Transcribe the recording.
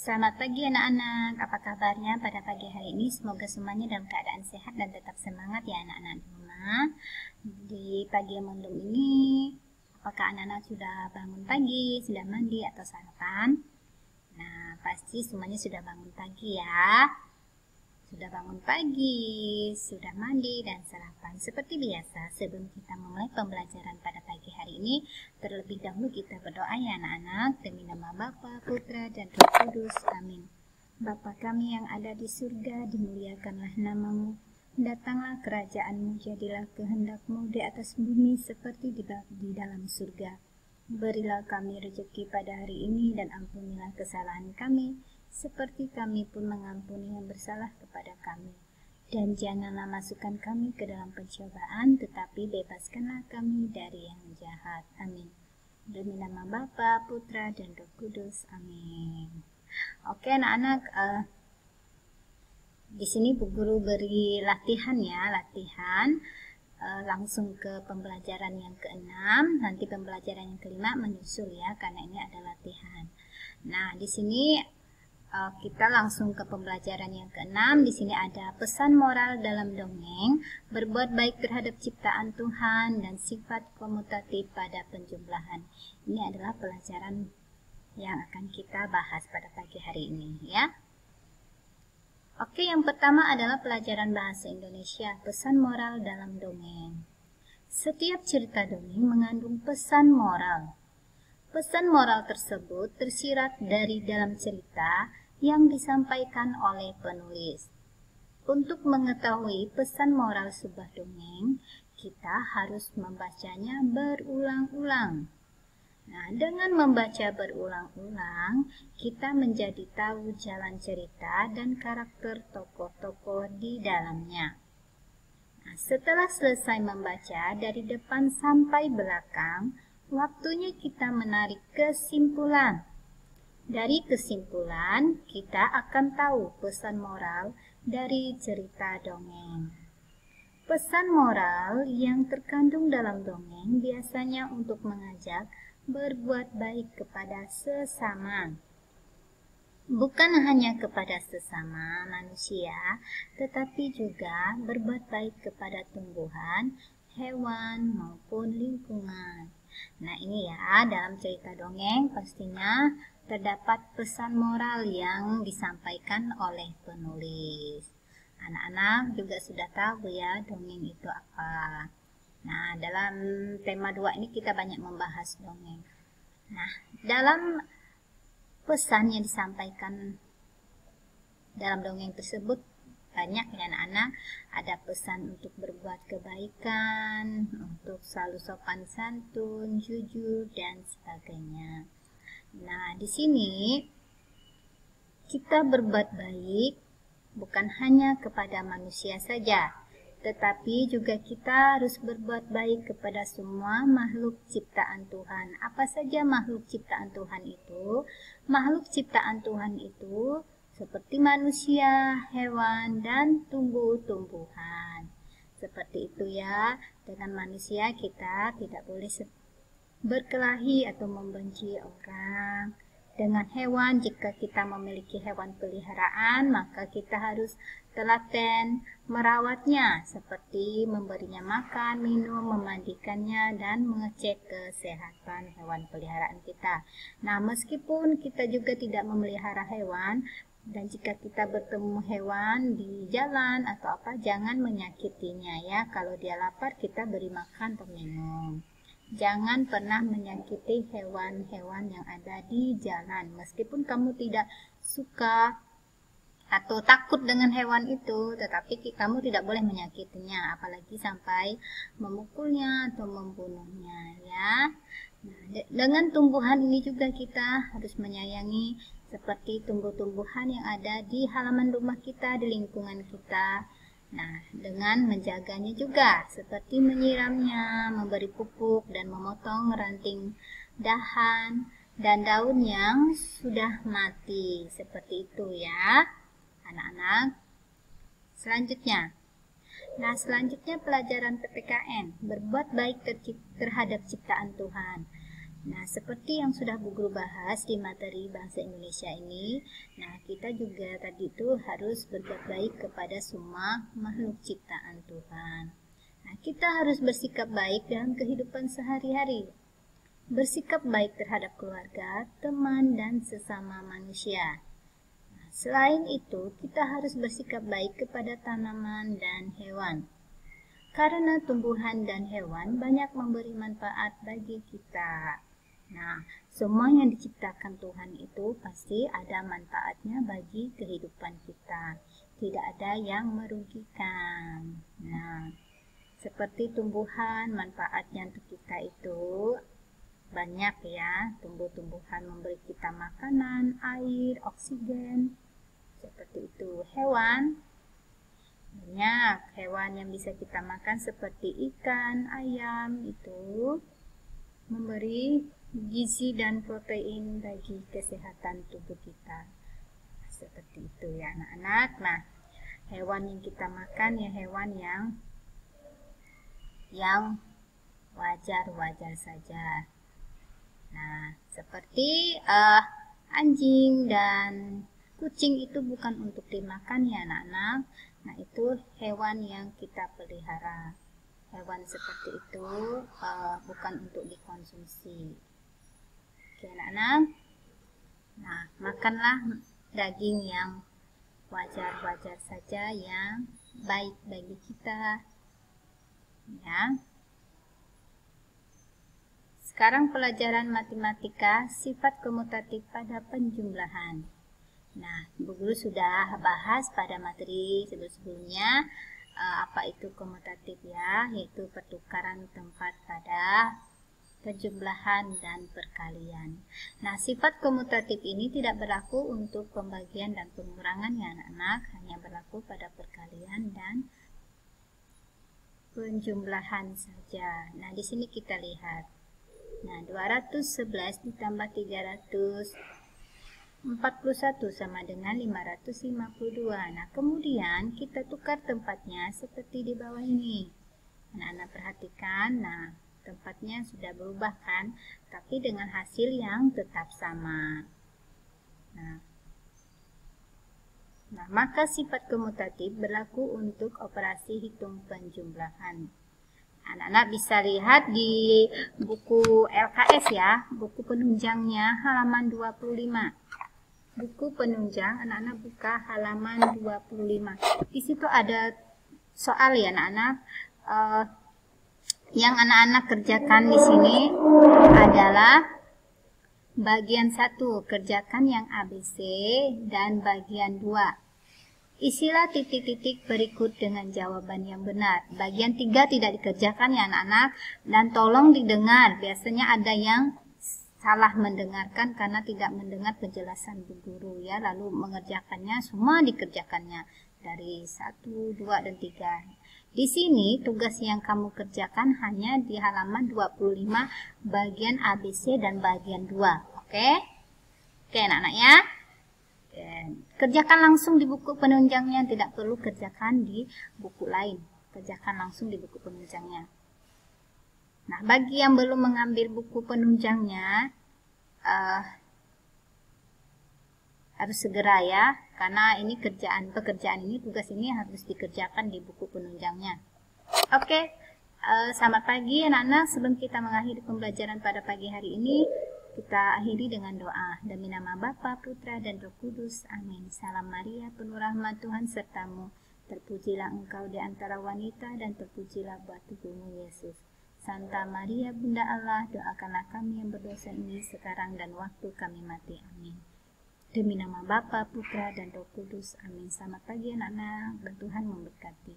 Selamat pagi anak-anak, apa kabarnya pada pagi hari ini? Semoga semuanya dalam keadaan sehat dan tetap semangat ya anak-anak di rumah. Di pagi yang mendung ini, apakah anak-anak sudah bangun pagi, sudah mandi atau sarapan? Nah, pasti semuanya sudah bangun pagi ya. Sudah bangun pagi, sudah mandi dan sarapan. Seperti biasa, sebelum kita memulai pembelajaran pada pagi hari ini, terlebih dahulu kita berdoa ya anak-anak, demi nama Bapa, Putra, dan Roh Kudus. Amin. Bapa kami yang ada di surga, dimuliakanlah namamu. Datanglah kerajaanmu, jadilah kehendakmu di atas bumi seperti di dalam surga. Berilah kami rezeki pada hari ini dan ampunilah kesalahan kami, seperti kami pun mengampuni yang bersalah kepada kami. Dan janganlah masukkan kami ke dalam pencobaan, tetapi bebaskanlah kami dari yang jahat. Amin. Demi nama Bapa, Putra, dan Roh Kudus. Amin. Oke anak-anak, di sini Bu Guru beri latihan ya, langsung ke pembelajaran yang ke-6, nanti pembelajaran yang ke-5 menyusul ya, karena ini ada latihan. Nah, di sini kita langsung ke pembelajaran yang ke-6. Di sini ada pesan moral dalam dongeng, berbuat baik terhadap ciptaan Tuhan, dan sifat komutatif pada penjumlahan. Ini adalah pelajaran yang akan kita bahas pada pagi hari ini ya. Oke, yang pertama adalah pelajaran bahasa Indonesia, pesan moral dalam dongeng. Setiap cerita dongeng mengandung pesan moral. Pesan moral tersebut tersirat dari dalam cerita yang disampaikan oleh penulis. Untuk mengetahui pesan moral sebuah dongeng, kita harus membacanya berulang-ulang. Nah, dengan membaca berulang-ulang, kita menjadi tahu jalan cerita dan karakter tokoh-tokoh di dalamnya. Nah, setelah selesai membaca dari depan sampai belakang, waktunya kita menarik kesimpulan. Dari kesimpulan, kita akan tahu pesan moral dari cerita dongeng. Pesan moral yang terkandung dalam dongeng biasanya untuk mengajak berbuat baik kepada sesama. Bukan hanya kepada sesama manusia, tetapi juga berbuat baik kepada tumbuhan, hewan, maupun lingkungan. Nah ini ya, dalam cerita dongeng pastinya terdapat pesan moral yang disampaikan oleh penulis. Anak-anak juga sudah tahu ya dongeng itu apa. Nah, dalam tema 2 ini kita banyak membahas dongeng. Nah, dalam pesan yang disampaikan dalam dongeng tersebut banyak ya anak-anak. Ada pesan untuk berbuat kebaikan, untuk selalu sopan santun, jujur, dan sebagainya. Nah, di sini kita berbuat baik bukan hanya kepada manusia saja, tetapi juga kita harus berbuat baik kepada semua makhluk ciptaan Tuhan. Apa saja makhluk ciptaan Tuhan itu? Makhluk ciptaan Tuhan itu seperti manusia, hewan, dan tumbuh-tumbuhan. Seperti itu ya. Dengan manusia kita tidak boleh berkelahi atau membenci orang. Dengan hewan, jika kita memiliki hewan peliharaan, maka kita harus telaten merawatnya, seperti memberinya makan, minum, memandikannya, dan mengecek kesehatan hewan peliharaan kita. Nah, meskipun kita juga tidak memelihara hewan, dan jika kita bertemu hewan di jalan atau apa, jangan menyakitinya ya. Kalau dia lapar, kita beri makan atau minum. Jangan pernah menyakiti hewan-hewan yang ada di jalan. Meskipun kamu tidak suka atau takut dengan hewan itu, tetapi kamu tidak boleh menyakitinya, apalagi sampai memukulnya atau membunuhnya ya. Nah, dengan tumbuhan ini juga kita harus menyayangi, seperti tumbuh-tumbuhan yang ada di halaman rumah kita, di lingkungan kita. Nah, dengan menjaganya juga, seperti menyiramnya, memberi pupuk, dan memotong ranting dahan dan daun yang sudah mati. Seperti itu ya, anak-anak. Selanjutnya pelajaran PPKN, berbuat baik terhadap ciptaan Tuhan. Nah, seperti yang sudah Bu Guru bahas di materi Bahasa Indonesia ini, nah kita juga tadi itu harus berbuat baik kepada semua makhluk ciptaan Tuhan. Nah, kita harus bersikap baik dalam kehidupan sehari-hari. Bersikap baik terhadap keluarga, teman, dan sesama manusia. Nah, selain itu, kita harus bersikap baik kepada tanaman dan hewan. Karena tumbuhan dan hewan banyak memberi manfaat bagi kita. Nah, semua yang diciptakan Tuhan itu pasti ada manfaatnya bagi kehidupan kita. Tidak ada yang merugikan. Nah, seperti tumbuhan, manfaatnya untuk kita itu banyak ya. Tumbuh-tumbuhan memberi kita makanan, air, oksigen. Seperti itu. Hewan, banyak hewan yang bisa kita makan seperti ikan, ayam, itu memberi gizi dan protein bagi kesehatan tubuh kita. Seperti itu ya anak-anak. Nah, hewan yang kita makan ya hewan yang wajar-wajar saja. Nah, seperti anjing dan kucing itu bukan untuk dimakan ya anak-anak. Nah, itu hewan yang kita pelihara. Hewan seperti itu bukan untuk dikonsumsi. Oke anak-anak. Nah, makanlah daging yang wajar-wajar saja, yang baik bagi kita. Ya. Sekarang pelajaran matematika, sifat komutatif pada penjumlahan. Nah, Bu Guru sudah bahas pada materi sebelumnya apa itu komutatif ya, yaitu pertukaran tempat pada penjumlahan dan perkalian. Nah, sifat komutatif ini tidak berlaku untuk pembagian dan pengurangan ya anak-anak, hanya berlaku pada perkalian dan penjumlahan saja. Nah, di sini kita lihat. Nah, 211 ditambah 341 sama dengan 552. Nah, kemudian kita tukar tempatnya seperti di bawah ini. Anak-anak perhatikan, nah tempatnya sudah berubah kan, tapi dengan hasil yang tetap sama. Nah, maka sifat komutatif berlaku untuk operasi hitung penjumlahan. Anak-anak bisa lihat di buku LKS ya, buku penunjangnya halaman 25. Buku penunjang, anak-anak buka halaman 25. Di situ ada soal ya anak-anak. Yang anak-anak kerjakan di sini adalah bagian 1, kerjakan yang ABC, dan bagian 2. Isilah titik-titik berikut dengan jawaban yang benar. Bagian 3 tidak dikerjakan ya anak-anak, dan tolong didengar. Biasanya ada yang salah mendengarkan karena tidak mendengar penjelasan Bu Guru ya, lalu mengerjakannya, semua dikerjakannya dari 1, 2, dan 3. Di sini tugas yang kamu kerjakan hanya di halaman 25 bagian ABC dan bagian 2. Oke? Oke anak-anak ya. Kerjakan langsung di buku penunjangnya, tidak perlu kerjakan di buku lain. Kerjakan langsung di buku penunjangnya. Nah, bagi yang belum mengambil buku penunjangnya, harus segera ya, karena ini pekerjaan ini, tugas ini harus dikerjakan di buku penunjangnya. Oke, selamat pagi anak-anak. Sebelum kita mengakhiri pembelajaran pada pagi hari ini, kita akhiri dengan doa. Demi nama Bapa, Putra, dan Roh Kudus. Amin. Salam Maria, penuh rahmat Tuhan sertamu. Terpujilah engkau di antara wanita, dan terpujilah buah tubuhmu Yesus. Santa Maria, Bunda Allah, doakanlah kami yang berdosa ini sekarang dan waktu kami mati. Amin. Demi nama Bapa, Putra, dan Roh Kudus. Amin. Selamat pagi anak-anak, dan Tuhan memberkati.